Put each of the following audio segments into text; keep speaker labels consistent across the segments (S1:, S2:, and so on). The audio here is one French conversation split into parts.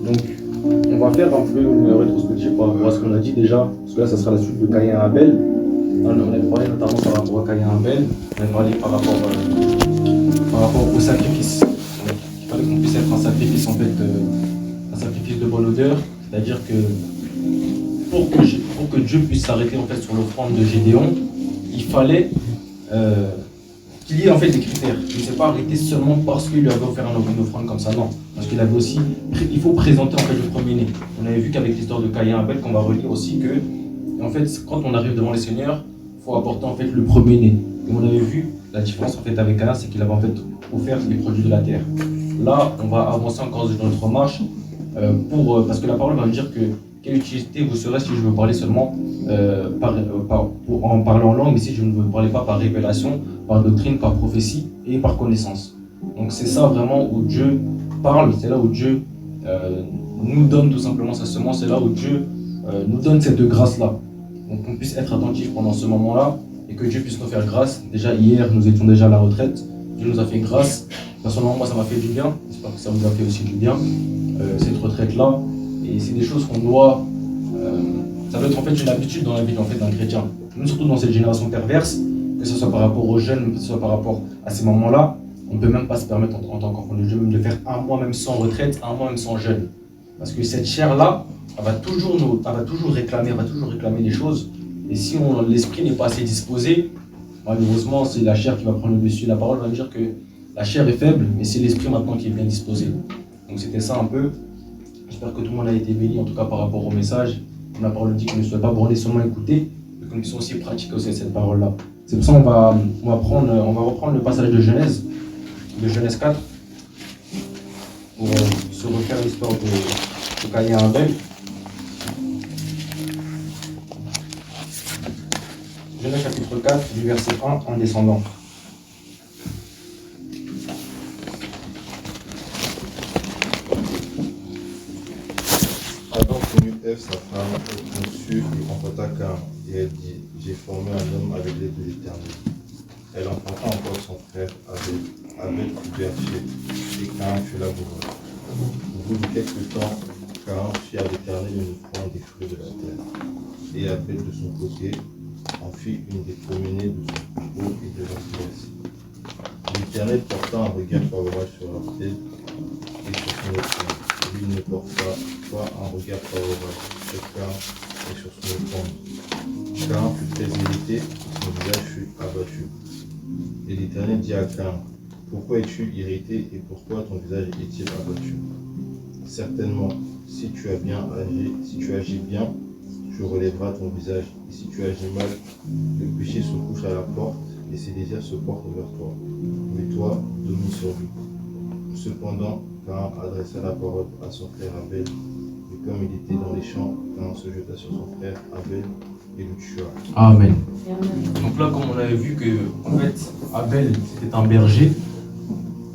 S1: Donc, on va faire un peu une rétrospective par rapport à ce qu'on a dit déjà, parce que là, ça sera la suite de Caïn et Abel. On a parlé notamment par rapport à Caïn et Abel, on a parlé par rapport au sacrifice. Donc, il fallait qu'on puisse être un sacrifice, en fait, un sacrifice de bonne odeur, c'est-à-dire que pour que Dieu puisse s'arrêter en fait sur l'offrande de Gédéon, il fallait qu'il y ait en fait des critères. Il ne s'est pas arrêté seulement parce qu'il lui avait offert une offrande comme ça, non. Parce qu'il avait aussi, il faut présenter en fait le premier-né. On avait vu qu'avec l'histoire de Caïn et Abel, qu'on va relire aussi que, en fait, quand on arrive devant les seigneurs, il faut apporter en fait le premier-né. Et on avait vu la différence en fait avec Caïn, c'est qu'il avait en fait offert les produits de la terre. Là, on va avancer encore dans notre marche parce que la parole va me dire que quelle utilité vous serait si je veux parler seulement en parlant en langue, mais si je ne veux parler pas par révélation, par doctrine, par prophétie et par connaissance. Donc c'est ça vraiment où Dieu parle, c'est là où Dieu nous donne tout simplement sa semence, c'est là où Dieu nous donne cette grâce-là. Donc qu'on puisse être attentif pendant ce moment-là et que Dieu puisse nous faire grâce. Déjà hier, nous étions déjà à la retraite, Dieu nous a fait grâce. Personnellement, moi ça m'a fait du bien, j'espère que ça vous a fait aussi du bien, cette retraite-là. Et c'est des choses qu'on doit... ça doit être en fait une habitude dans la vie en fait, d'un chrétien. Nous, surtout dans cette génération perverse, que ce soit par rapport aux jeunes, que ce soit par rapport à ces moments-là, on ne peut même pas se permettre en tant qu'enfant de Dieu même de faire un mois même sans retraite, un mois même sans jeûne. Parce que cette chair-là, elle va toujours réclamer les choses. Et si l'esprit n'est pas assez disposé, malheureusement, c'est la chair qui va prendre le dessus. La parole va dire que la chair est faible, mais c'est l'esprit maintenant qui est bien disposé. Donc c'était ça un peu. J'espère que tout le monde a été béni, en tout cas par rapport au message. Comme la parole dit qu'on ne soit pas borné seulement écouter, mais qu'on puisse aussi pratiquer aussi cette parole-là. C'est pour ça qu'on va reprendre le passage de Genèse 4, pour se refaire l'histoire de Caïn et Abel. Genèse chapitre 4, du verset 1 en descendant.
S2: Ève, sa femme, conçut et enfanta Caïn, et elle dit, j'ai formé un homme avec l'aide de l'Éternel. Elle enfanta encore son frère Abel. Abel fut berger, et Caïn fut laboureur. Au bout de quelque temps, Caïn fit à l'Éternel une offrande des fruits de la terre. Et Abel, de son côté, en fit une des premiers-nés de son troupeau et de leur graisse. L'Éternel porta un regard favorable sur leur tête et sur son offrande. Lui ne porta pas un regard favorable sur Caïn et sur son offrande. Caïn fut très irrité et son visage fut abattu. Et l'Éternel dit à Caïn, pourquoi es-tu irrité et pourquoi ton visage est-il abattu? Certainement, si tu agis bien, tu relèveras ton visage. Et si tu agis mal, le péché se couche à la porte et ses désirs se portent vers toi. Mais toi, domine sur lui. Cependant, Caïn adressa la parole à son frère Abel, et comme il était dans les champs, Caïn se jeta sur son frère Abel et le tua.
S1: Amen. Donc là, comme on avait vu que en fait, Abel c'était un berger,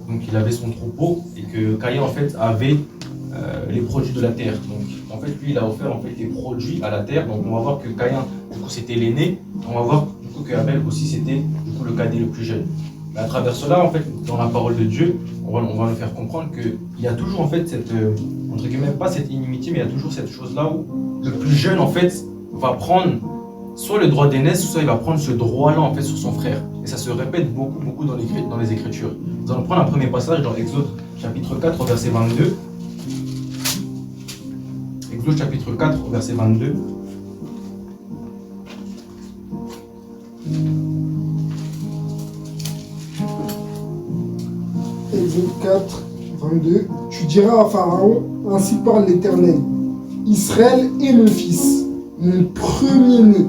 S1: donc il avait son troupeau, et que Caïn en fait avait les produits de la terre. Donc en fait, lui il a offert en fait les produits à la terre. Donc on va voir que Caïn, du coup, c'était l'aîné. On va voir du coup que Abel aussi c'était du coup le cadet le plus jeune. Mais à travers cela, en fait, dans la parole de Dieu, on va nous faire comprendre qu'il y a toujours en fait cette, entre guillemets, pas cette inimitié, mais il y a toujours cette chose-là où le plus jeune en fait va prendre soit le droit d'aînesse, soit il va prendre ce droit-là en fait sur son frère. Et ça se répète beaucoup dans les Écritures. Nous allons prendre un premier passage dans Exode chapitre 4, verset 22. Exode chapitre 4, verset 22.
S3: Exode 4, 22. Tu diras à Pharaon, ainsi parle l'Éternel. Israël est mon fils, mon premier-né.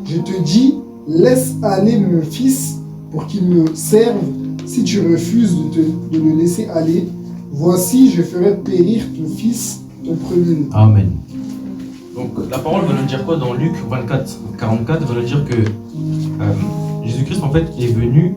S3: Je te dis, laisse aller mon fils pour qu'il me serve. Si tu refuses de le laisser aller, voici, je ferai périr ton fils, ton premier-né.
S1: Amen. Donc la parole va nous dire quoi dans Luc 24, 44? Va nous dire que Jésus-Christ en fait est venu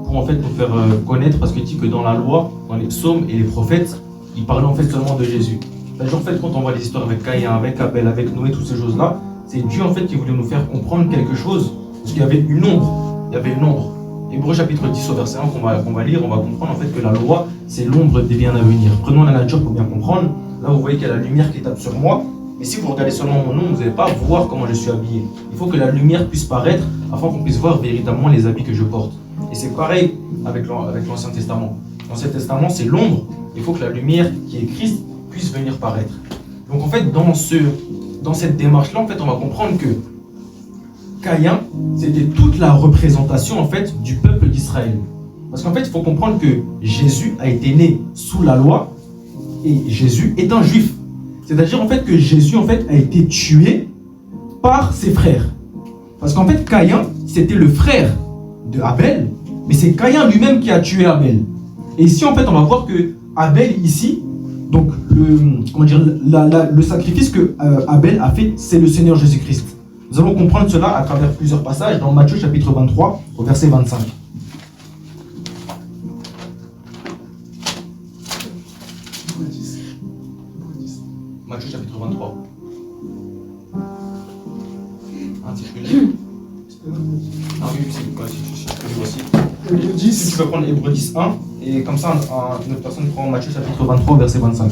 S1: pour en fait nous faire connaître, parce qu'il dit que dans la loi, dans les psaumes et les prophètes, il parlait en fait seulement de Jésus. C'est-à-dire en fait quand on voit les histoires avec Caïn, avec Abel, avec Noé, toutes ces choses-là, c'est Dieu en fait qui voulait nous faire comprendre quelque chose, parce qu'il y avait une ombre. Il y avait une ombre. Hébreux chapitre 10 au verset 1 qu'on va lire, on va comprendre en fait que la loi, c'est l'ombre des biens à venir. Prenons la nature pour bien comprendre. Là, vous voyez qu'il y a la lumière qui tape sur moi. Mais si vous regardez seulement mon nom, vous n'allez pas voir comment je suis habillé. Il faut que la lumière puisse paraître afin qu'on puisse voir véritablement les habits que je porte. Et c'est pareil avec l'Ancien Testament. L'Ancien Testament, c'est l'ombre. Il faut que la lumière qui est Christ puisse venir paraître. Donc en fait, dans cette démarche-là, en fait, on va comprendre que Caïn, c'était toute la représentation en fait du peuple d'Israël. Parce qu'en fait, il faut comprendre que Jésus a été né sous la loi et Jésus est un juif. C'est-à-dire en fait que Jésus en fait a été tué par ses frères. Parce qu'en fait, Caïn, c'était le frère de Abel, mais c'est Caïn lui-même qui a tué Abel. Et ici, en fait, on va voir que Abel, ici, donc le sacrifice que Abel a fait, c'est le Seigneur Jésus-Christ. Nous allons comprendre cela à travers plusieurs passages dans Matthieu chapitre 23, au verset 25. Matthieu chapitre 23. Si je peux lire. Ah oui, c'est quoi si je peux lire aussi.
S3: Hébreux 10.
S1: Si tu peux prendre Hébreux 10, 1, et comme ça, une autre personne prend Matthieu chapitre 23, verset 25.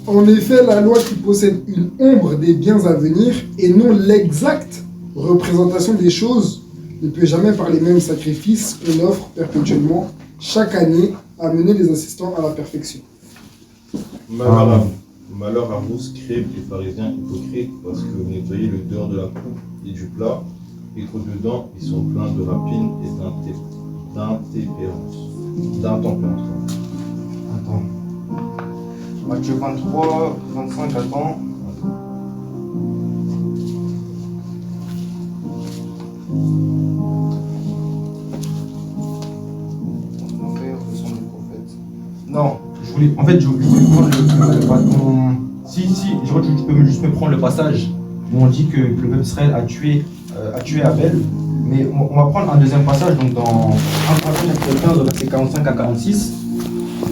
S3: En effet, la loi qui possède une ombre des biens à venir et non l'exacte représentation des choses ne peut jamais par les mêmes sacrifices qu'on offre perpétuellement chaque année amener les assistants à la perfection.
S2: Malheur à vous, scribes et pharisiens hypocrites, parce que vous nettoyez le dehors de la coupe et du plat, et qu'au-dedans, ils sont pleins de rapines et d'intemperance.
S1: Attends. Matthieu 23, 25, attends. Non, je voulais prendre le si, je crois que tu peux juste me prendre le passage où on dit que le peuple d'Israël a tué Abel. Mais on va prendre un deuxième passage, donc dans 1 Corinthiens chapitre 15, versets 45 à 46.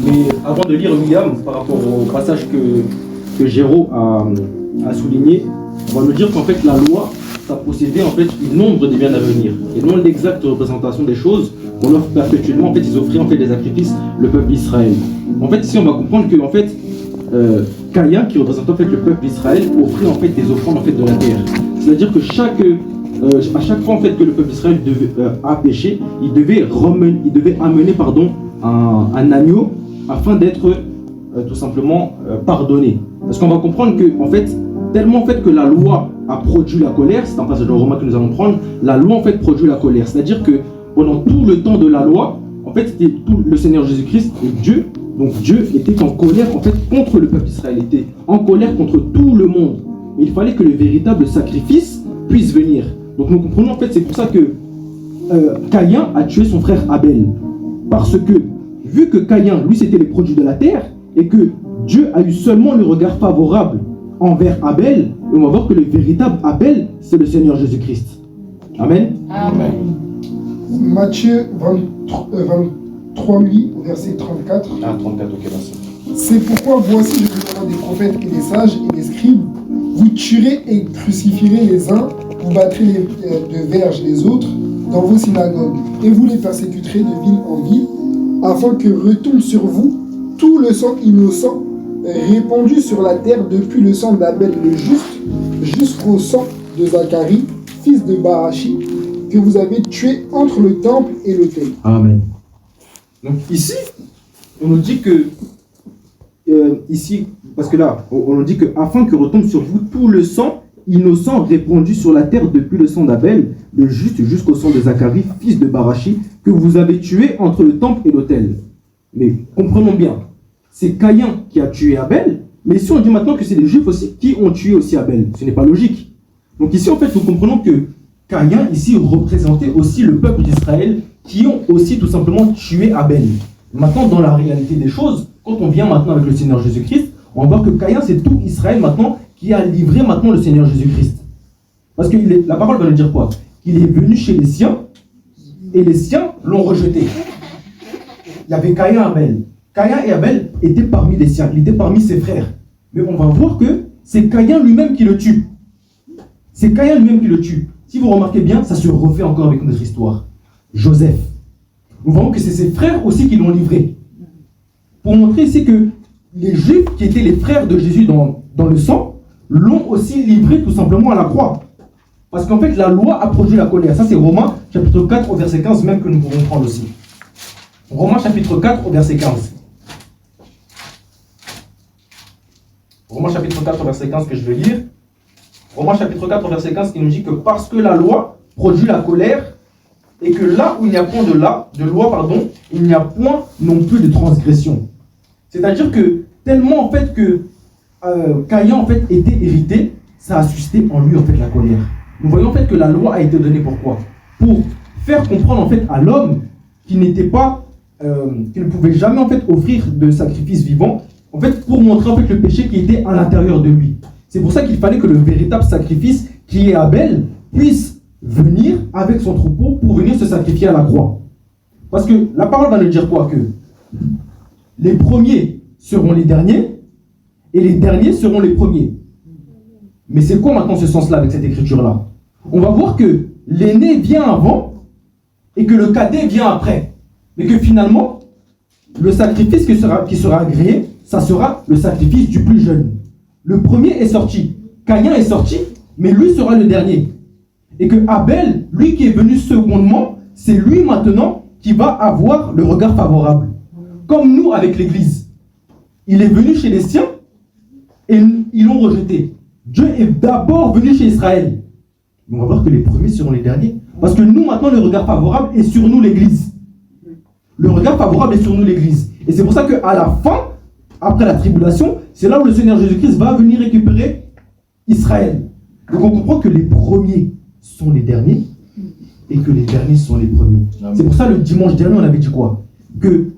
S1: Mais avant de lire William, par rapport au passage que Géraud a souligné, on va nous dire qu'en fait la loi, ça possédait en fait une ombre des biens à venir, et non l'exacte représentation des choses qu'on offre perpétuellement. En fait, ils offraient en fait des sacrifices, le peuple d'Israël. En fait, ici on va comprendre que en fait, Caïn, qui représente en fait le peuple d'Israël, offrait en fait des offrandes en fait de la terre. C'est-à-dire que à chaque fois en fait que le peuple d'Israël a péché, il devait amener un agneau afin d'être tout simplement pardonné. Parce qu'on va comprendre que en fait, tellement en fait que la loi a produit la colère, c'est un passage de Romains que nous allons prendre, la loi en fait produit la colère. C'est-à-dire que pendant tout le temps de la loi, en fait, c'était tout le Seigneur Jésus-Christ et Dieu. Donc Dieu était en colère en fait contre le peuple d'Israël, il était en colère contre tout le monde. Mais il fallait que le véritable sacrifice puisse venir. Donc nous comprenons en fait, c'est pour ça que Caïn a tué son frère Abel. Parce que, vu que Caïn, lui, c'était les produits de la terre, et que Dieu a eu seulement le regard favorable envers Abel, et on va voir que le véritable Abel, c'est le Seigneur Jésus-Christ. Amen.
S4: Amen.
S3: Matthieu 23, verset 34.
S1: Ah, 34, ok, merci.
S3: C'est pourquoi voici, je vous envoie des prophètes et des sages et des scribes. Vous tuerez et crucifierez les uns, vous battrez de verges les autres dans vos synagogues, et vous les persécuterez de ville en ville, afin que retombe sur vous tout le sang innocent répandu sur la terre depuis le sang d'Abel le juste jusqu'au sang de Zacharie, fils de Barachi, que vous avez tué entre le temple et l'autel.
S1: Amen. Donc ici, on nous dit que ici, parce que là, on nous dit que afin que retombe sur vous tout le sang innocent répandu sur la terre depuis le sang d'Abel, le juste jusqu'au sang de Zacharie, fils de Barachi, que vous avez tué entre le temple et l'autel. Mais comprenons bien, c'est Caïn qui a tué Abel, mais ici on dit maintenant que c'est les Juifs aussi qui ont tué aussi Abel. Ce n'est pas logique. Donc ici en fait nous comprenons que Caïn ici représentait aussi le peuple d'Israël qui ont aussi tout simplement tué Abel. Maintenant dans la réalité des choses, quand on vient maintenant avec le Seigneur Jésus-Christ, on voit que Caïn c'est tout Israël maintenant qui a livré maintenant le Seigneur Jésus-Christ. Parce que la parole va nous dire quoi? Qu'il est venu chez les siens et les siens l'ont rejeté. Il y avait Caïn et Abel. Caïn et Abel étaient parmi les siens, ils étaient parmi ses frères. Mais on va voir que c'est Caïn lui-même qui le tue. C'est Caïn lui-même qui le tue. Si vous remarquez bien, ça se refait encore avec notre histoire. Joseph. Nous voyons que c'est ses frères aussi qui l'ont livré. Pour montrer ici que
S4: les Juifs, qui étaient les frères de Jésus dans le sang, l'ont aussi livré tout simplement à la croix. Parce qu'en fait, la loi a produit la colère. Ça, c'est Romains chapitre 4 au verset 15, même que nous pouvons prendre aussi. Romains chapitre 4 au verset 15. Romains chapitre 4 au verset 15 que je vais lire. Romains chapitre 4 au verset 15 qui nous dit que parce que la loi produit la colère, et que là où il n'y a point de loi, il n'y a point non plus de transgression. C'est-à-dire que tellement en fait que Caïn en fait était irrité, ça a suscité en lui en fait la colère. Nous voyons en fait que la loi a été donnée pourquoi? Pour faire comprendre en fait à l'homme qui n'était pas, qui ne pouvait jamais en fait offrir de sacrifice vivant, en fait pour montrer en fait le péché qui était à l'intérieur de lui. C'est pour ça qu'il fallait que le véritable sacrifice qui est Abel puisse venir avec son troupeau pour venir se sacrifier à la croix. Parce que la parole va nous dire quoi? Que les premiers seront les derniers et les derniers seront les premiers. Mais c'est quoi maintenant ce sens-là avec cette écriture-là? On va voir que l'aîné vient avant et que le cadet vient après. Mais que finalement, le sacrifice qui sera agréé, ça sera le sacrifice du plus jeune. Le premier est sorti, Caïn est sorti, mais lui sera le dernier. Et que Abel, lui qui est venu secondement, c'est lui maintenant qui va avoir le regard favorable. Comme nous avec l'Église. Il est venu chez les siens et ils l'ont rejeté. Dieu est d'abord venu chez Israël. Mais on va voir que les premiers seront les derniers. Parce que nous maintenant, le regard favorable est sur nous l'Église. Le regard favorable est sur nous l'Église. Et c'est pour ça qu'à la fin, après la tribulation, c'est là où le Seigneur Jésus-Christ va venir récupérer Israël. Donc on comprend que les premiers sont les derniers et que les derniers sont les premiers. C'est pour ça le dimanche dernier on avait dit quoi? Que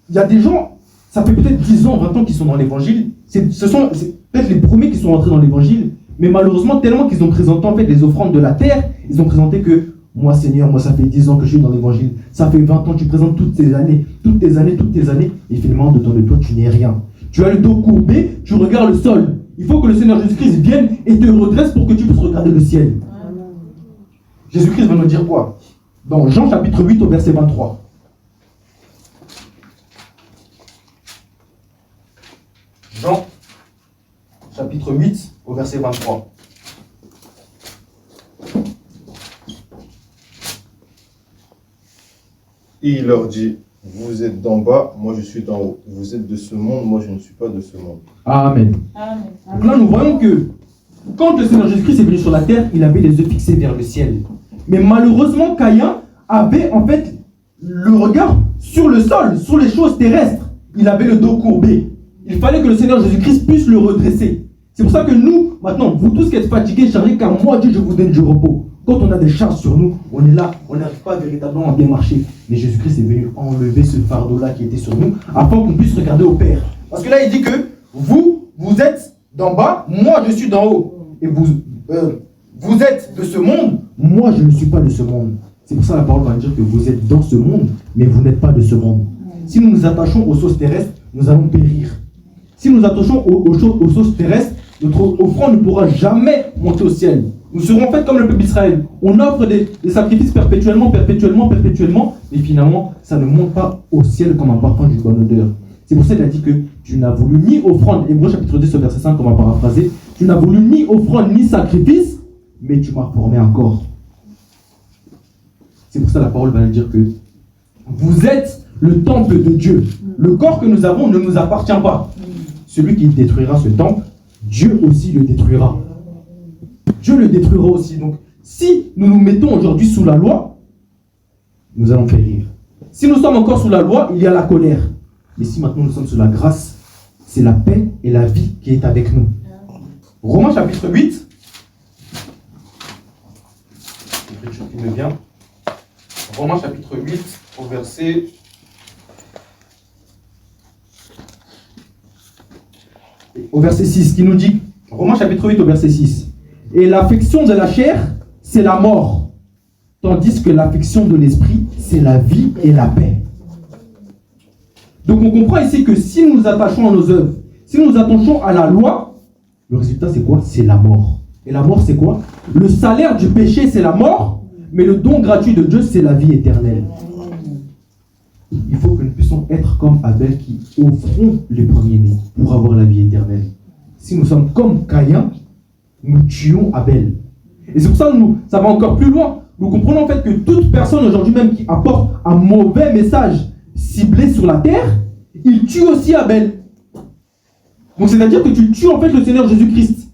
S4: il y a des gens, ça fait peut-être 10 ans, 20 ans qu'ils sont dans l'évangile, c'est peut-être les premiers qui sont rentrés dans l'évangile, mais malheureusement tellement qu'ils ont présenté en fait les offrandes de la terre, ils ont présenté que moi Seigneur, moi ça fait 10 ans que je suis dans l'évangile, ça fait 20 ans, tu présentes toutes tes années, et finalement dedans de toi tu n'es rien. Tu as le dos courbé, tu regardes le sol. Il faut que le Seigneur Jésus-Christ vienne et te redresse pour que tu puisses regarder le ciel. Jésus-Christ va nous dire quoi? Dans Jean chapitre 8 au verset 23. Jean chapitre 8 au verset 23.
S2: Et il leur dit, vous êtes d'en bas, moi je suis d'en haut. Vous êtes de ce monde, moi je ne suis pas de ce monde.
S4: Amen. Amen. Donc là nous voyons que quand le Seigneur Jésus-Christ est venu sur la terre, il avait les yeux fixés vers le ciel. Mais malheureusement, Caïn avait en fait le regard sur le sol, sur les choses terrestres. Il avait le dos courbé. Il fallait que le Seigneur Jésus-Christ puisse le redresser. C'est pour ça que nous, maintenant, vous tous qui êtes fatigués, chargés, car moi, Dieu, je vous donne du repos. Quand on a des charges sur nous, on est là, on n'arrive pas véritablement à bien marcher. Mais Jésus-Christ est venu enlever ce fardeau-là qui était sur nous, afin qu'on puisse regarder au Père. Parce que là, il dit que vous êtes d'en bas, moi, je suis d'en haut. Et vous êtes de ce monde, moi, je ne suis pas de ce monde. C'est pour ça que la parole va dire que vous êtes dans ce monde, mais vous n'êtes pas de ce monde. Si nous nous attachons aux choses terrestres, nous allons périr. Si nous nous attachons aux choses terrestres, notre offrande ne pourra jamais monter au ciel. Nous serons faits comme le peuple d'Israël. On offre des sacrifices perpétuellement, mais finalement, ça ne monte pas au ciel comme un parfum d'une bonne odeur. C'est pour ça qu'il a dit que tu n'as voulu ni offrande, Hébreux chapitre 10, verset 5, on va paraphraser, tu n'as voulu ni offrande ni sacrifice, mais tu m'as formé un corps. C'est pour ça que la parole va nous dire que vous êtes le temple de Dieu. Le corps que nous avons ne nous appartient pas. Celui qui détruira ce temple, Dieu aussi le détruira. Dieu le détruira aussi. Donc, si nous nous mettons aujourd'hui sous la loi, nous allons périr. Si nous sommes encore sous la loi, il y a la colère. Mais si maintenant nous sommes sous la grâce, c'est la paix et la vie qui est avec nous. Romains chapitre 8. L'écriture qui me vient. Romains chapitre 8 au verset 6, qui nous dit, Romains chapitre 8 au verset 6, et l'affection de la chair, c'est la mort, tandis que l'affection de l'esprit, c'est la vie et la paix. Donc on comprend ici que si nous nous attachons à nos œuvres, si nous nous attachons à la loi, le résultat c'est quoi? C'est la mort. Et la mort c'est quoi? Le salaire du péché c'est la mort, mais le don gratuit de Dieu c'est la vie éternelle. il faut que nous puissions être comme Abel qui offrons les premiers-nés pour avoir la vie éternelle. Si nous sommes comme Caïn, nous tuons Abel. Et c'est pour ça que ça va encore plus loin. Nous comprenons en fait que toute personne aujourd'hui même qui apporte un mauvais message ciblé sur la terre, il tue aussi Abel. Donc c'est-à-dire que tu tues en fait le Seigneur Jésus-Christ.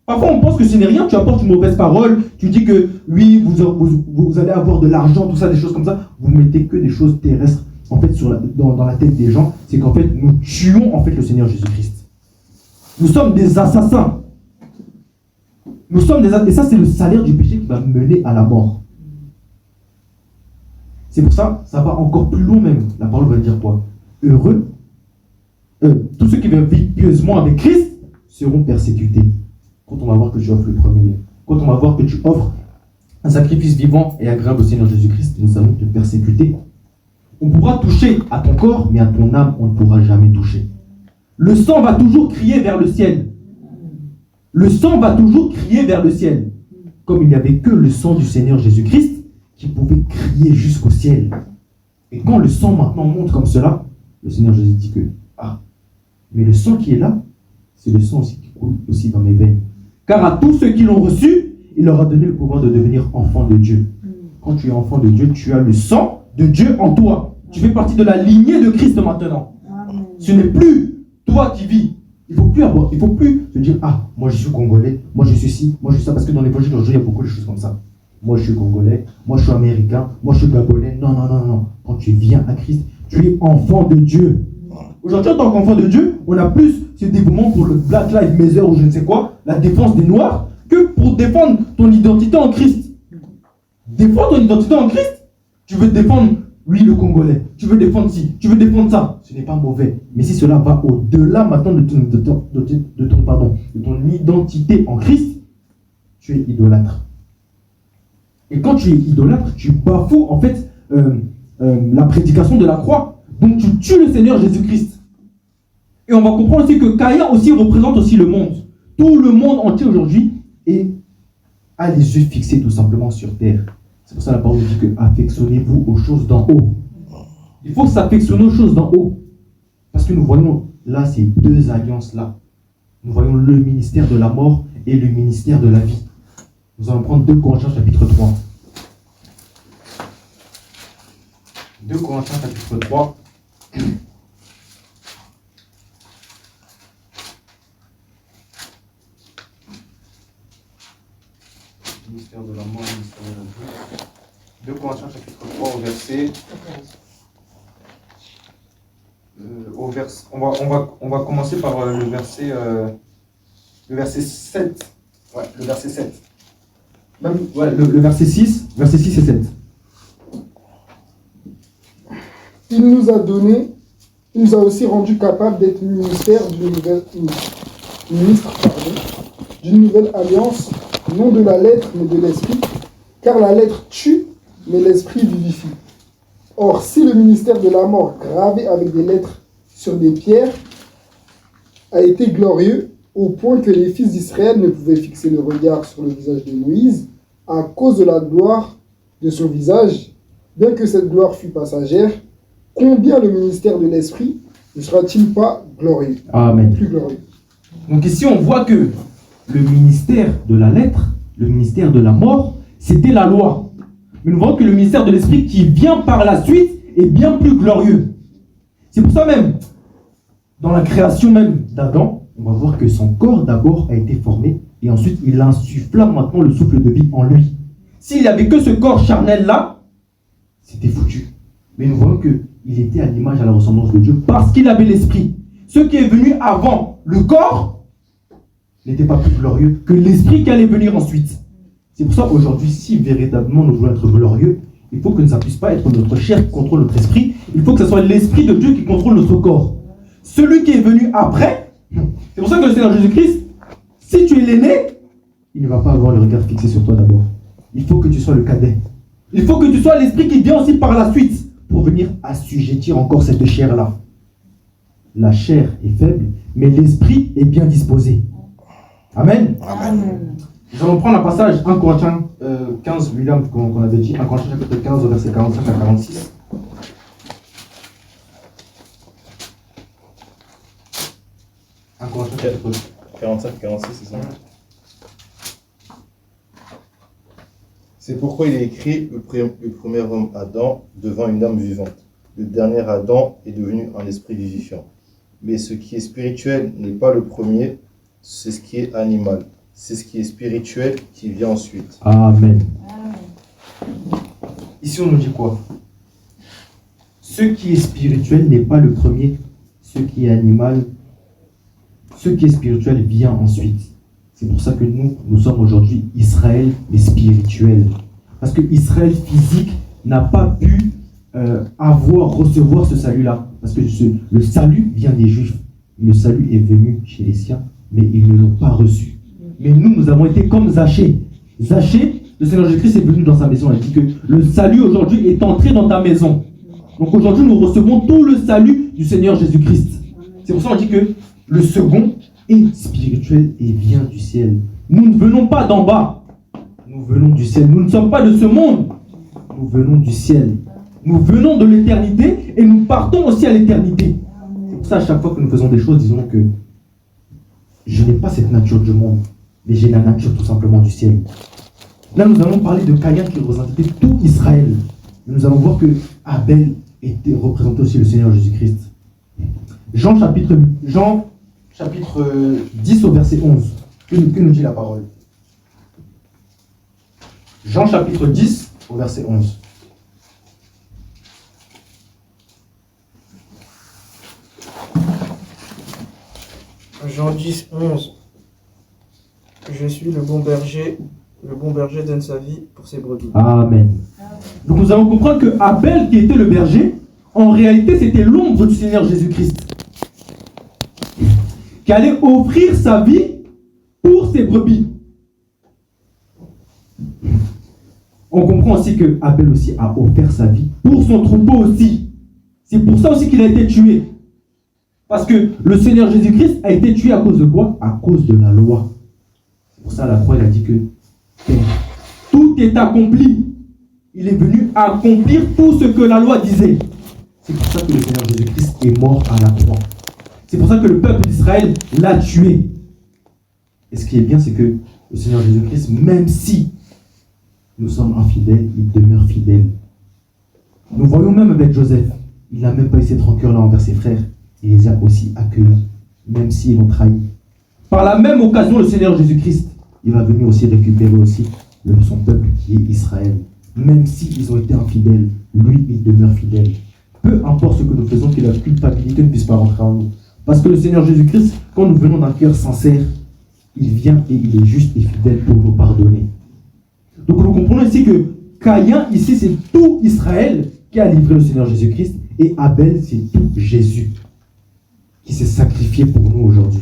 S4: Parfois on pense que ce n'est rien, tu apportes une mauvaise parole, tu dis que oui, vous allez avoir de l'argent, tout ça, des choses comme ça. Vous mettez que des choses terrestres en fait dans la tête des gens. C'est qu'en fait nous tuons en fait le Seigneur Jésus-Christ. Nous sommes des assassins. Et ça c'est le salaire du péché qui va mener à la mort. C'est pour ça, ça va encore plus loin même. La parole va dire quoi? Heureux, tous ceux qui vivent pieusement avec Christ seront persécutés. Quand on va voir que tu offres le premier, quand on va voir que tu offres un sacrifice vivant et agréable au Seigneur Jésus-Christ, nous allons te persécuter. On pourra toucher à ton corps, mais à ton âme, on ne pourra jamais toucher. Le sang va toujours crier vers le ciel. Le sang va toujours crier vers le ciel. Comme il n'y avait que le sang du Seigneur Jésus-Christ qui pouvait crier jusqu'au ciel. Et quand le sang maintenant monte comme cela, le Seigneur Jésus dit que, mais le sang qui est là, c'est le sang aussi qui coule aussi dans mes veines. Car à tous ceux qui l'ont reçu, il leur a donné le pouvoir de devenir enfants de Dieu. Quand tu es enfant de Dieu, tu as le sang de Dieu en toi. Tu fais partie de la lignée de Christ maintenant. Ce n'est plus toi qui vis. Il ne faut plus se dire, moi je suis congolais, moi je suis ci, moi je suis ça, parce que dans l'évangile aujourd'hui, il y a beaucoup de choses comme ça. Moi je suis congolais, moi je suis américain, moi je suis gabonais. Non. Quand tu viens à Christ, tu es enfant de Dieu. Aujourd'hui, en tant qu'enfant de Dieu, on a plus ce dévouement pour le Black Lives Matter ou je ne sais quoi, la défense des Noirs, que pour défendre ton identité en Christ. Défendre ton identité en Christ, tu veux défendre, oui, le Congolais, tu veux défendre ci, tu veux défendre ça, ce n'est pas mauvais. Mais si cela va au-delà maintenant de ton identité en Christ, tu es idolâtre. Et quand tu es idolâtre, tu bafoues en fait la prédication de la croix. Donc tu tues le Seigneur Jésus-Christ. Et on va comprendre aussi que Caïn aussi représente aussi le monde. Tout le monde entier aujourd'hui a les yeux fixés tout simplement sur terre. C'est pour ça que la parole dit que affectionnez-vous aux choses d'en haut. Il faut s'affectionner aux choses d'en haut. Parce que nous voyons là ces deux alliances-là. Nous voyons le ministère de la mort et le ministère de la vie. Nous allons prendre 2 Corinthiens chapitre 3. 2 Corinthiens chapitre 3. Ministère de la mort, ministère de la vie. 2 Corinthiens chapitre 3 on va commencer par le verset 7. Ouais, le verset 7. Même, le verset 6 et 7.
S3: Il nous a aussi rendu capables d'être ministre d'une nouvelle alliance, non de la lettre mais de l'esprit, car la lettre tue, mais l'esprit vivifie. Or, si le ministère de la mort, gravé avec des lettres sur des pierres, a été glorieux, au point que les fils d'Israël ne pouvaient fixer le regard sur le visage de Moïse, à cause de la gloire de son visage, bien que cette gloire fût passagère, combien le ministère de l'esprit ne sera-t-il pas glorieux?
S4: Amen.
S3: Plus glorieux.
S4: Donc ici, on voit que le ministère de la lettre, le ministère de la mort, c'était la loi. Mais nous voyons que le ministère de l'esprit qui vient par la suite est bien plus glorieux. C'est pour ça même, dans la création même d'Adam, on va voir que son corps d'abord a été formé et ensuite il insuffla maintenant le souffle de vie en lui. S'il n'y avait que ce corps charnel-là, c'était foutu. Mais nous voyons qu'il était à l'image, à la ressemblance de Dieu parce qu'il avait l'esprit. Ce qui est venu avant le corps n'était pas plus glorieux que l'esprit qui allait venir ensuite. C'est pour ça qu'aujourd'hui, si véritablement nous voulons être glorieux, il faut que ça ne puisse pas être notre chair qui contrôle notre esprit, il faut que ce soit l'esprit de Dieu qui contrôle notre corps. Celui qui est venu après, c'est pour ça que le Seigneur Jésus-Christ, si tu es l'aîné, il ne va pas avoir le regard fixé sur toi d'abord. Il faut que tu sois le cadet. Il faut que tu sois l'esprit qui vient aussi par la suite pour venir assujettir encore cette chair-là. La chair est faible, mais l'esprit est bien disposé. Amen.
S3: Amen.
S4: Nous allons prendre un passage 1 Corinthiens 15, William, qu'on avait dit, 1 Corinthiens chapitre 15, verset 45 à 46. 1 Corinthiens chapitre
S2: 45, 46, c'est ça. C'est pourquoi il est écrit le premier homme Adam devant une âme vivante. Le dernier Adam est devenu un esprit vivifiant. Mais ce qui est spirituel n'est pas le premier, c'est ce qui est animal. C'est ce qui est spirituel qui vient ensuite.
S4: Amen. Ici, on nous dit quoi? Ce qui est spirituel n'est pas le premier, ce qui est animal, ce qui est spirituel vient ensuite. C'est pour ça que nous sommes aujourd'hui Israël, mais spirituel. Parce que Israël physique n'a pas pu recevoir ce salut-là. Parce que le salut vient des Juifs. Le salut est venu chez les siens, mais ils ne l'ont pas reçu. Mais nous avons été comme Zachée. Zachée, le Seigneur Jésus-Christ est venu dans sa maison. Il dit que le salut aujourd'hui est entré dans ta maison. Donc aujourd'hui, nous recevons tout le salut du Seigneur Jésus-Christ. C'est pour ça qu'on dit que le second est spirituel et vient du ciel. Nous ne venons pas d'en bas. Nous venons du ciel. Nous ne sommes pas de ce monde. Nous venons du ciel. Nous venons de l'éternité et nous partons aussi à l'éternité. C'est pour ça, à chaque fois que nous faisons des choses, disons que je n'ai pas cette nature du monde, mais j'ai la nature tout simplement du ciel. Là, nous allons parler de Caïn qui représentait tout Israël. Nous allons voir que Abel représentait aussi le Seigneur Jésus-Christ. Jean chapitre 10 au verset 11. Que nous dit la parole? Jean chapitre 10 au verset 11.
S5: Jean 10, 11. Je suis le bon berger donne sa vie pour ses brebis.
S4: Amen. Donc nous allons comprendre que Abel, qui était le berger, en réalité c'était l'ombre du Seigneur Jésus-Christ, qui allait offrir sa vie pour ses brebis. On comprend aussi que Abel aussi a offert sa vie pour son troupeau aussi. C'est pour ça aussi qu'il a été tué. Parce que le Seigneur Jésus-Christ a été tué à cause de quoi? À cause de la loi. C'est pour ça la croix, il a dit que tout est accompli. Il est venu accomplir tout ce que la loi disait. C'est pour ça que le Seigneur Jésus-Christ est mort à la croix. C'est pour ça que le peuple d'Israël l'a tué. Et ce qui est bien, c'est que le Seigneur Jésus-Christ, même si nous sommes infidèles, il demeure fidèle. Nous voyons même avec Joseph, il n'a même pas eu cette rancœur-là envers ses frères. Il les a aussi accueillis, même s'ils l'ont trahi. Par la même occasion, le Seigneur Jésus-Christ, il va venir aussi récupérer aussi son peuple qui est Israël. Même s'ils ont été infidèles, lui, il demeure fidèle. Peu importe ce que nous faisons, que la culpabilité ne puisse pas rentrer en nous. Parce que le Seigneur Jésus-Christ, quand nous venons d'un cœur sincère, il vient et il est juste et fidèle pour nous pardonner. Donc nous comprenons ici que Caïn, ici, c'est tout Israël qui a livré le Seigneur Jésus-Christ, et Abel, c'est tout Jésus qui s'est sacrifié pour nous aujourd'hui.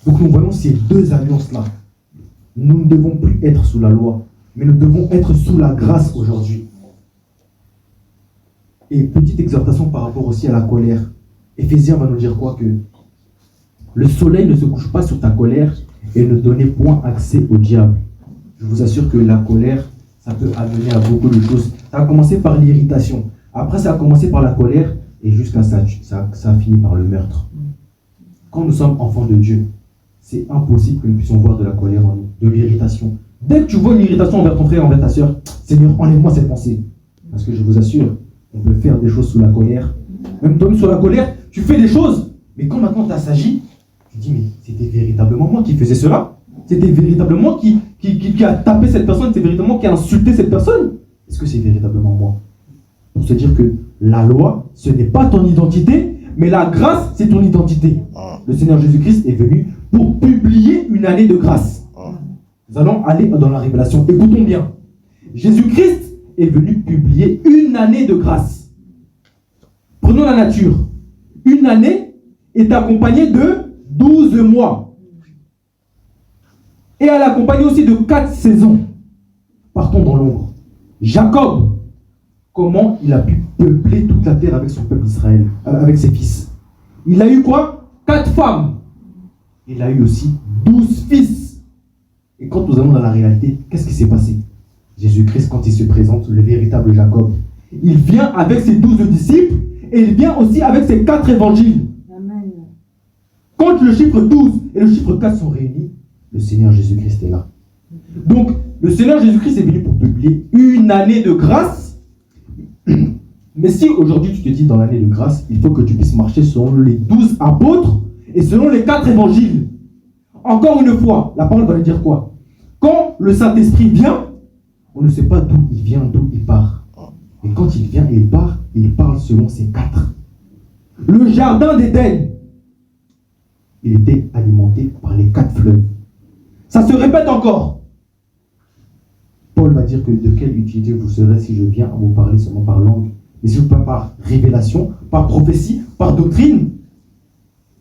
S4: Donc nous voyons ces deux alliances-là. Nous ne devons plus être sous la loi, mais nous devons être sous la grâce aujourd'hui. Et petite exhortation par rapport aussi à la colère. Éphésiens va nous dire quoi? Que le soleil ne se couche pas sur ta colère et ne donnez point accès au diable. Je vous assure que la colère, ça peut amener à beaucoup de choses. Ça a commencé par l'irritation. Après, ça a commencé par la colère et jusqu'à ça a fini par le meurtre. Quand nous sommes enfants de Dieu, c'est impossible que nous puissions voir de la colère en nous, de l'irritation. Dès que tu vois une irritation envers ton frère, envers ta soeur, Seigneur, enlève-moi cette pensée. Parce que je vous assure, on peut faire des choses sous la colère. Même toi, sur la colère, tu fais des choses. Mais quand maintenant tu s'agit, tu dis, mais c'était véritablement moi qui faisais cela? C'était véritablement qui a tapé cette personne? C'est véritablement qui a insulté cette personne? Est-ce que c'est véritablement moi? Pour se dire que la loi, ce n'est pas ton identité, mais la grâce, c'est ton identité. Le Seigneur Jésus-Christ est venu pour publier une année de grâce. Nous allons aller dans la révélation. Écoutons bien. Jésus-Christ est venu publier une année de grâce. Prenons la nature. Une année est accompagnée de 12 mois. Et elle est accompagnée aussi de 4 saisons. Partons dans l'ombre. Jacob, comment il a pu peupler toute la terre avec son peuple Israël, avec ses fils? Il a eu quoi? 4 femmes. Il a eu aussi 12 fils. Et quand nous allons dans la réalité, qu'est-ce qui s'est passé? Jésus-Christ, quand il se présente, le véritable Jacob, il vient avec ses 12 disciples et il vient aussi avec ses 4 évangiles. Amen. Quand le chiffre 12 et le chiffre 4 sont réunis, le Seigneur Jésus-Christ est là. Donc, le Seigneur Jésus-Christ est venu pour publier une année de grâce. Mais si aujourd'hui tu te dis dans l'année de grâce, il faut que tu puisses marcher selon les 12 apôtres et selon les 4 évangiles. Encore une fois, la parole va nous dire quoi? Quand le Saint-Esprit vient, on ne sait pas d'où il vient, d'où il part. Et quand il vient et il part, il parle selon ces 4. Le jardin d'Éden, il était alimenté par les 4 fleuves. Ça se répète encore. Paul va dire que de quelle utilité vous serez si je viens à vous parler seulement par langue, mais si vous parlez par révélation, par prophétie, par doctrine,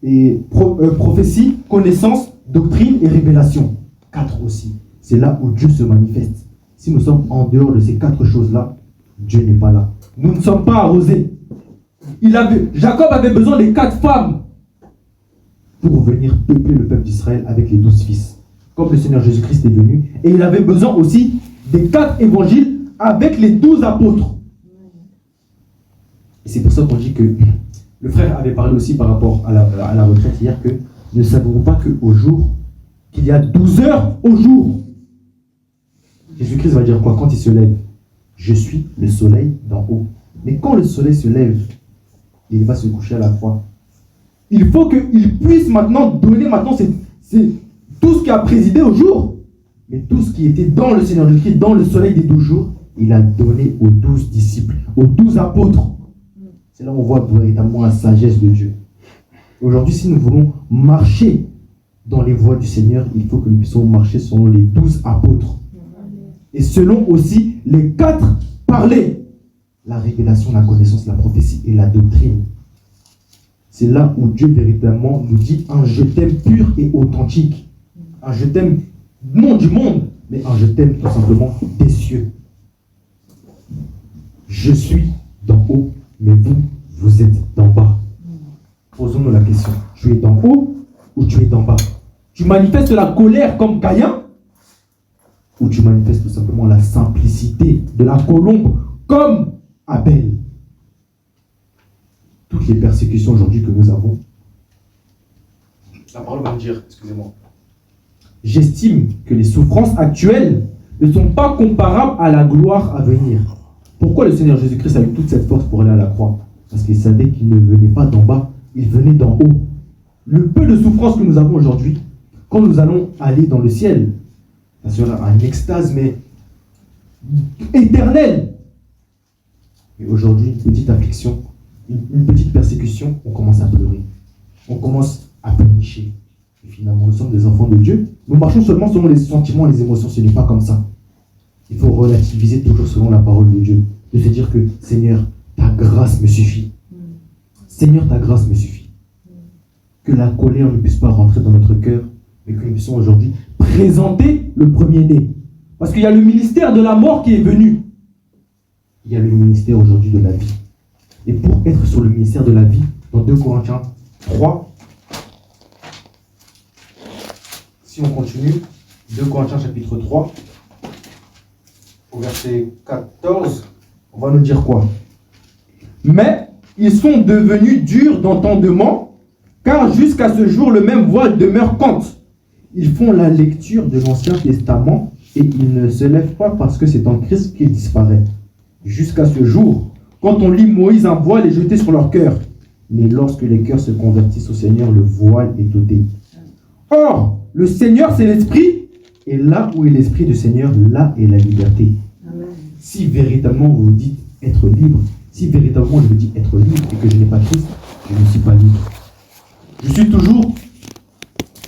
S4: et prophétie, connaissance, doctrine et révélation. 4 aussi. C'est là où Dieu se manifeste. Si nous sommes en dehors de ces 4 choses-là, Dieu n'est pas là. Nous ne sommes pas arrosés. Jacob avait besoin des 4 femmes pour venir peupler le peuple d'Israël avec les 12 fils. Comme le Seigneur Jésus-Christ est venu. Et il avait besoin aussi des 4 évangiles avec les 12 apôtres. Et c'est pour ça qu'on dit que le frère avait parlé aussi par rapport à la retraite hier que ne savons pas qu'au jour, qu'il y a 12 heures au jour. Jésus-Christ va dire quoi quand il se lève? Je suis le soleil d'en haut. Mais quand le soleil se lève, il va se coucher à la fois. Il faut qu'il puisse maintenant donner c'est tout ce qui a présidé au jour, mais tout ce qui était dans le Seigneur Jésus-Christ, dans le soleil des 12 jours, il a donné aux 12 disciples, aux 12 apôtres. C'est là où on voit véritablement la sagesse de Dieu. Aujourd'hui, si nous voulons marcher dans les voies du Seigneur, il faut que nous puissions marcher selon les 12 apôtres. Et selon aussi les 4 parlers. La révélation, la connaissance, la prophétie et la doctrine. C'est là où Dieu véritablement nous dit un je t'aime pur et authentique. Un je t'aime non du monde, mais un je t'aime tout simplement des cieux. Je suis d'en haut, mais vous êtes d'en bas. Posons-nous la question. Tu es d'en haut ou tu es d'en bas? Tu manifestes la colère comme Caïn ou tu manifestes tout simplement la simplicité de la colombe comme Abel? Toutes les persécutions aujourd'hui que nous avons,
S1: La parole va me dire, excusez-moi.
S4: j'estime que les souffrances actuelles ne sont pas comparables à la gloire à venir. Pourquoi le Seigneur Jésus-Christ a eu toute cette force pour aller à la croix? Parce qu'il savait qu'il ne venait pas d'en bas, il venait d'en haut. Le peu de souffrance que nous avons aujourd'hui, quand nous allons aller dans le ciel, ça sera un extase, mais éternel. Et aujourd'hui, une petite affliction, une petite persécution, on commence à pleurer. On commence à pleurnicher. Et finalement, nous sommes des enfants de Dieu. Nous marchons seulement selon les sentiments, les émotions. Ce n'est pas comme ça. Il faut relativiser toujours selon la parole de Dieu. De se dire que, Seigneur, ta grâce me suffit. Seigneur, ta grâce me suffit. Que la colère ne puisse pas rentrer dans notre cœur, mais que nous puissions aujourd'hui présenter le premier-né. Parce qu'il y a le ministère de la mort qui est venu. Il y a le ministère aujourd'hui de la vie. Et pour être sur le ministère de la vie, dans 2 Corinthiens 3, si on continue, 2 Corinthiens chapitre 3, au verset 14, on va nous dire quoi? Mais ils sont devenus durs d'entendement, car jusqu'à ce jour, le même voile demeure compte. Ils font la lecture de l'Ancien Testament et ils ne se lèvent pas parce que c'est en Christ qu'il disparaît. Jusqu'à ce jour, quand on lit Moïse, un voile est jeté sur leur cœur. Mais lorsque les cœurs se convertissent au Seigneur, le voile est ôté. Or, le Seigneur, c'est l'Esprit, et là où est l'Esprit du Seigneur, là est la liberté. Amen. Si véritablement vous dites être libre, si véritablement je vous dis être libre et que je n'ai pas Christ, je ne suis pas libre. Je suis toujours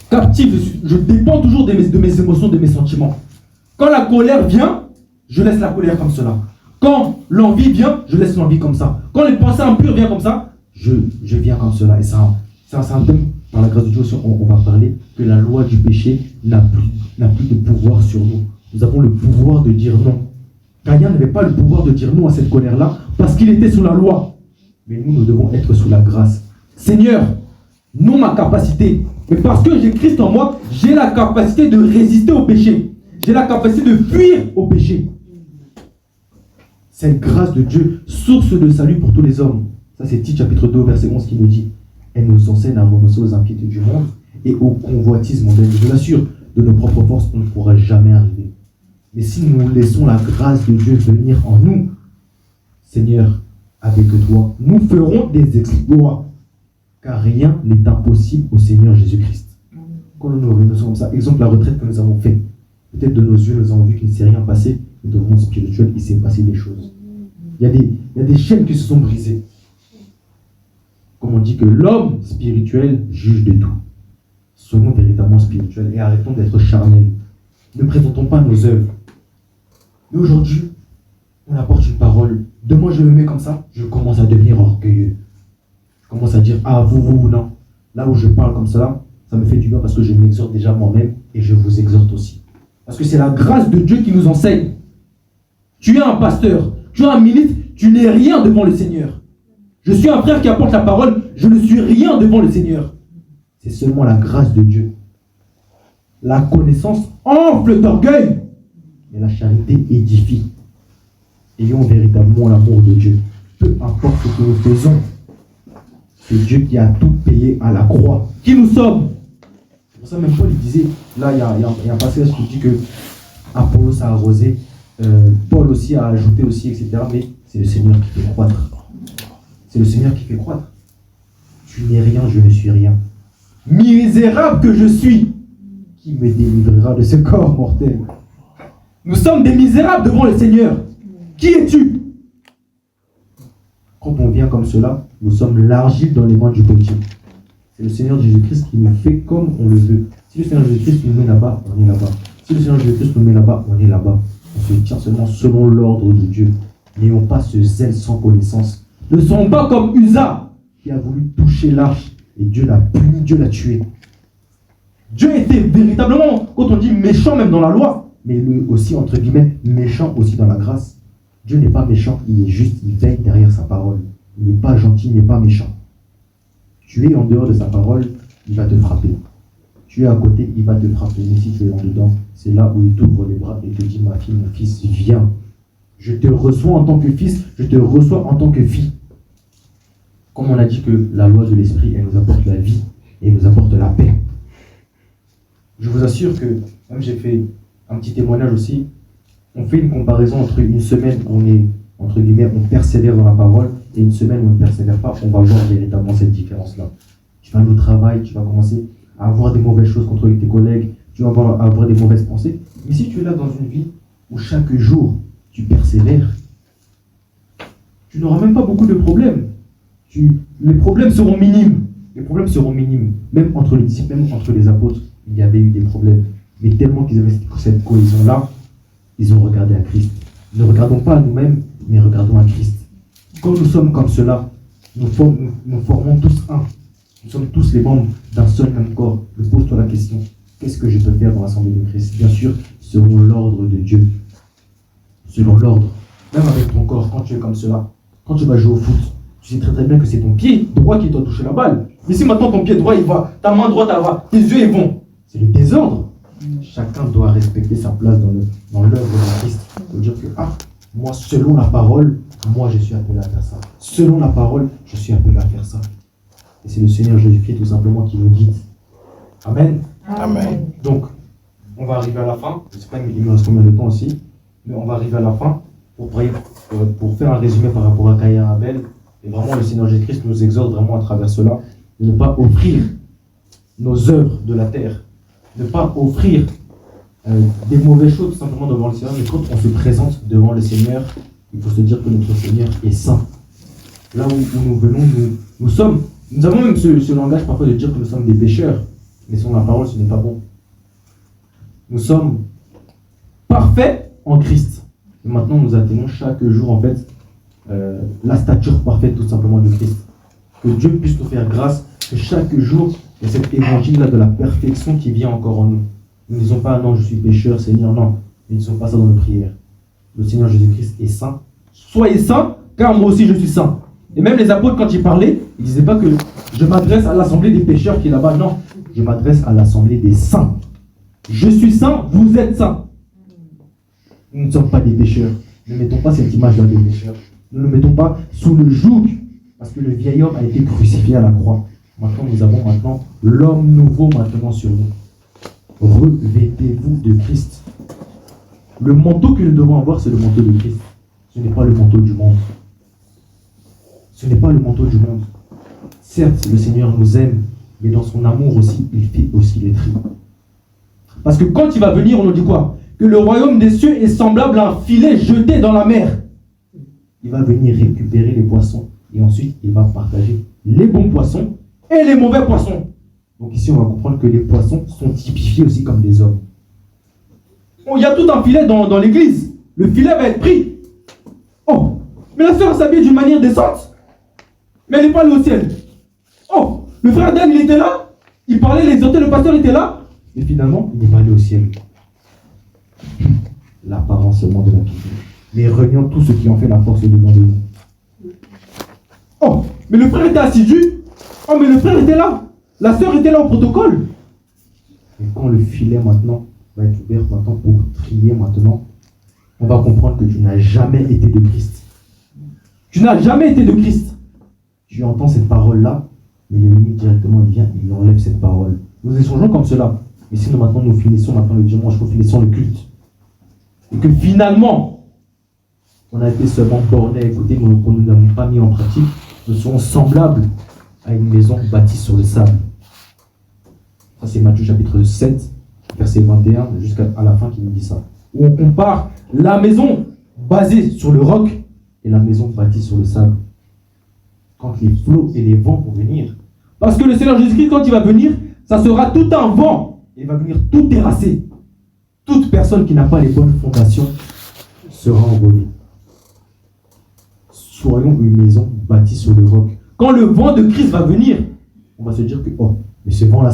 S4: captif, je dépends toujours de mes émotions, de mes sentiments. Quand la colère vient, je laisse la colère comme cela. Quand l'envie vient, je laisse l'envie comme ça. Quand les pensées impures viennent comme ça, je viens comme cela. Et ça, c'est un thème, par la grâce de Dieu, on va parler que la loi du péché n'a plus de pouvoir sur nous. Nous avons le pouvoir de dire non. Caïn n'avait pas le pouvoir de dire non à cette colère-là parce qu'il était sous la loi. Mais nous devons être sous la grâce. Seigneur, non ma capacité, mais parce que j'ai Christ en moi, j'ai la capacité de résister au péché. J'ai la capacité de fuir au péché. Cette grâce de Dieu, source de salut pour tous les hommes. Ça c'est Tite chapitre 2, verset 11 qui nous dit:
S6: Elle nous enseigne à renoncer aux impiétés du monde et au convoitisme mondain. Je l'assure, de nos propres forces, on ne pourra jamais arriver. Mais si nous laissons la grâce de Dieu venir en nous, Seigneur, avec toi, nous ferons des exploits. Car rien n'est impossible au Seigneur Jésus-Christ. Quand nous nous réunissons comme ça, exemple la retraite que nous avons faite, peut-être de nos yeux, nous avons vu qu'il ne s'est rien passé, mais de monde spirituel, il s'est passé des choses. Il y a des chaînes qui se sont brisées. Comme on dit que l'homme spirituel juge de tout. Soyons véritablement spirituels et arrêtons d'être charnels. Ne présentons pas nos œuvres. Mais aujourd'hui, on apporte une parole. Demain, je me mets comme ça, je commence à devenir orgueilleux. Je commence à dire, ah, vous, non. Là où je parle comme ça me fait du bien parce que je m'exhorte déjà moi-même et je vous exhorte aussi. Parce que c'est la grâce de Dieu qui nous enseigne. Tu es un pasteur, tu es un ministre, tu n'es rien devant le Seigneur. Je suis un frère qui apporte la parole, je ne suis rien devant le Seigneur. C'est seulement la grâce de Dieu. La connaissance enfle d'orgueil, mais la charité édifie. Ayons véritablement l'amour de Dieu. Peu importe ce que nous faisons, c'est Dieu qui a tout payé à la croix. Qui nous sommes? C'est pour ça même Paul il disait, là il y a un passage qui dit que Apollos a arrosé, Paul aussi a ajouté aussi, etc. Mais c'est le Seigneur qui fait croître. C'est le Seigneur qui fait croître. Tu n'es rien, je ne suis rien. Misérable que je suis, qui me délivrera de ce corps mortel? Nous sommes des misérables devant le Seigneur. Qui es-tu? Quand on vient comme cela, nous sommes l'argile dans les mains du potier. C'est le Seigneur Jésus-Christ qui nous fait comme on le veut. Si le Seigneur Jésus-Christ nous met là-bas, on est là-bas. Si le Seigneur Jésus-Christ nous met là-bas, on est là-bas. On se tient seulement selon l'ordre de Dieu. N'ayons pas ce zèle sans connaissance. Ne soyons pas comme Uza, qui a voulu toucher l'arche, et Dieu l'a puni, Dieu l'a tué. Dieu était véritablement, quand on dit méchant même dans la loi, mais lui aussi, entre guillemets, méchant aussi dans la grâce. Dieu n'est pas méchant, il est juste, il veille derrière sa parole. Il n'est pas gentil, il n'est pas méchant. Tu es en dehors de sa parole, il va te frapper. Tu es à côté, il va te frapper. Mais si tu es en dedans, c'est là où il t'ouvre les bras et te dit, ma fille, mon fils, viens. Je te reçois en tant que fils, je te reçois en tant que fille. Comme on a dit que la loi de l'esprit, elle nous apporte la vie et elle nous apporte la paix. Je vous assure que, même j'ai fait un petit témoignage aussi, on fait une comparaison entre une semaine où on est, entre guillemets, on persévère dans la parole et une semaine où on ne persévère pas, on va voir véritablement cette différence-là. Tu vas aller au travail, tu vas commencer à avoir des mauvaises choses contre tes collègues, tu vas avoir des mauvaises pensées. Mais si tu es là dans une vie où chaque jour tu persévères, tu n'auras même pas beaucoup de problèmes. Les problèmes seront minimes. Les problèmes seront minimes. Même entre les disciples, même entre les apôtres, il y avait eu des problèmes. Mais tellement qu'ils avaient cette cohésion-là, ils ont regardé à Christ. Ne regardons pas à nous-mêmes, mais regardons à Christ. Quand nous sommes comme cela, nous formons tous un. Nous sommes tous les membres d'un seul même corps. Pose-toi la question, qu'est-ce que je peux faire dans l'Assemblée de Christ? Bien sûr, selon l'ordre de Dieu. Selon l'ordre. Même avec ton corps, quand tu es comme cela, quand tu vas jouer au foot, tu sais très très bien que c'est ton pied droit qui doit toucher la balle. Mais si maintenant ton pied droit il va, ta main droite elle va, tes yeux ils vont, c'est le désordre. Chacun doit respecter sa place dans l'œuvre de Christ. Il faut dire que, moi, selon la parole, moi je suis appelé à faire ça. Selon la parole, je suis appelé à faire ça. Et c'est le Seigneur Jésus-Christ tout simplement qui nous guide. Amen.
S2: Amen.
S1: Donc, on va arriver à la fin. Je ne sais pas, il me reste combien de temps aussi. Mais on va arriver à la fin pour faire un résumé par rapport à Caïn et Abel. Et vraiment, le Seigneur Jésus-Christ nous exhorte vraiment à travers cela de ne pas offrir nos œuvres de la terre, de ne pas offrir des mauvaises choses tout simplement devant le Seigneur. Mais quand on se présente devant le Seigneur, il faut se dire que notre Seigneur est saint. Là où nous venons, nous avons même ce langage parfois de dire que nous sommes des pécheurs. Mais selon la parole, ce n'est pas bon. Nous sommes parfaits en Christ. Et maintenant, nous atteignons chaque jour, en fait, la stature parfaite, tout simplement, de Christ. Que Dieu puisse nous faire grâce, que chaque jour, il y a cet évangile-là de la perfection qui vient encore en nous. Nous ne disons pas, non, je suis pécheur, Seigneur, non. Nous ne disons pas ça dans nos prières. Le Seigneur Jésus-Christ est saint. Soyez saints, car moi aussi je suis saint. Et même les apôtres, quand ils parlaient, ils ne disaient pas que je m'adresse à l'assemblée des pécheurs qui est là-bas. Non, je m'adresse à l'assemblée des saints. Je suis saint, vous êtes saints. Nous ne sommes pas des pécheurs. Ne mettons pas cette image-là des pécheurs. Nous ne mettons pas sous le joug, parce que le vieil homme a été crucifié à la croix.
S6: Maintenant, nous avons maintenant l'homme nouveau maintenant sur nous. Revêtez-vous de Christ. Le manteau que nous devons avoir, c'est le manteau de Christ. Ce n'est pas le manteau du monde. Ce n'est pas le manteau du monde. Certes, le Seigneur nous aime, mais dans son amour aussi, il fait aussi les tri. Parce que quand il va venir, on nous dit quoi? Que le royaume des cieux est semblable à un filet jeté dans la mer. Il va venir récupérer les poissons et ensuite il va partager les bons poissons et les mauvais poissons. Donc ici, on va comprendre que les poissons sont typifiés aussi comme des hommes.
S4: Il y a tout un filet dans l'église. Le filet va être pris. Oh, mais la sœur s'habille d'une manière décente. Mais elle n'est pas allée au ciel. Oh, le frère Dan, il était là. Il parlait, il exhortait, le pasteur était là.
S6: Et finalement, il n'est pas allé au ciel. L'apparence seulement de la piété. Mais renions tout ce qui en fait la force dedans de nous.
S4: Oh, mais le frère était assidu. Oh, mais le frère était là. La sœur était là au protocole.
S6: Et quand le filet maintenant va être ouvert maintenant pour trier maintenant, on va comprendre que tu n'as jamais été de Christ.
S4: Tu n'as jamais été de Christ.
S6: Tu entends cette parole-là, mais l'ennemi directement il vient, il enlève cette parole. Nous échangeons comme cela. Et si nous finissons maintenant le dimanche, nous finissons le culte. Et que finalement, on a été seulement borné à écouter, mais qu'on nous n'avons pas mis en pratique, nous serons semblables à une maison bâtie sur le sable. Ça, c'est Matthieu chapitre 7, verset 21, jusqu'à la fin qui nous dit ça.
S4: Où on compare la maison basée sur le roc
S6: Et la maison bâtie sur le sable. Quand les flots et les vents vont venir,
S4: parce que le Seigneur Jésus-Christ, quand il va venir, ça sera tout un vent.
S6: il va venir tout terrasser. Toute personne qui n'a pas les bonnes fondations sera envolée. Soyons une maison bâtie sur le roc.
S4: Quand le vent de Christ va venir,
S6: On va se dire que, oh, mais ce vent-là,